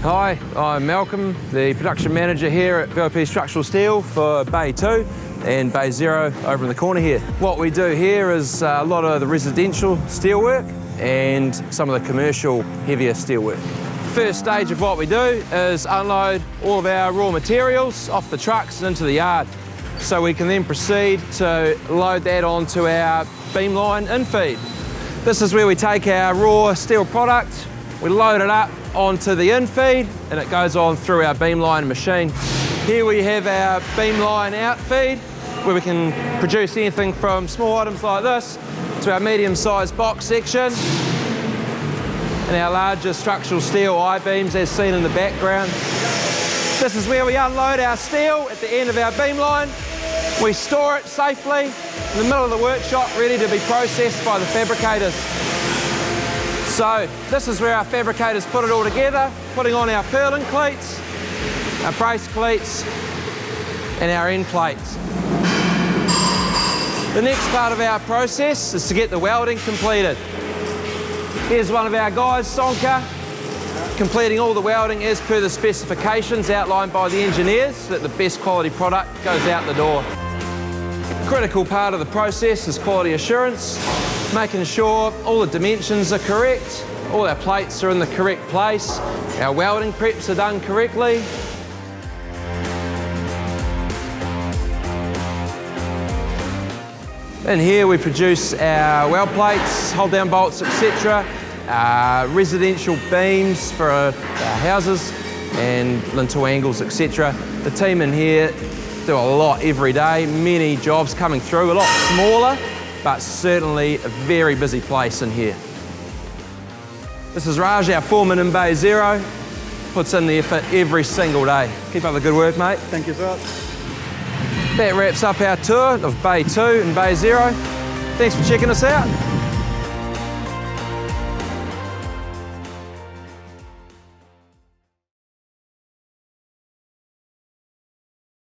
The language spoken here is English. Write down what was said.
Hi, I'm Malcolm, the production manager here at VIP Structural Steel for Bay 2 and Bay 0 over in the corner here. What we do here is a lot of the residential steelwork and some of the commercial heavier steelwork. First stage of what we do is unload all of our raw materials off the trucks and into the yard. So we can then proceed to load that onto our beamline infeed. This is where we take our raw steel product, we load it up onto the infeed and it goes on through our beamline machine. Here we have our beamline outfeed where we can produce anything from small items like this to our medium-sized box section and our larger structural steel I-beams as seen in the background. This is where we unload our steel at the end of our beamline. We store it safely in the middle of the workshop ready to be processed by the fabricators. So this is where our fabricators put it all together, putting on our purlin cleats, our brace cleats and our end plates. The next part of our process is to get the welding completed. Here's one of our guys, Sonka, completing all the welding as per the specifications outlined by the engineers so that the best quality product goes out the door. Critical part of the process is quality assurance, making sure all the dimensions are correct, all our plates are in the correct place, our welding preps are done correctly. In here we produce our weld plates, hold down bolts, etc. Residential beams for our houses and lintel angles, etc. The team in here do a lot every day, many jobs coming through, a lot smaller, but certainly a very busy place in here. This is Raj, our foreman in Bay 0, puts in the effort every single day. Keep up the good work, mate. Thank you, sir. That wraps up our tour of Bay 2 and Bay 0. Thanks for checking us out.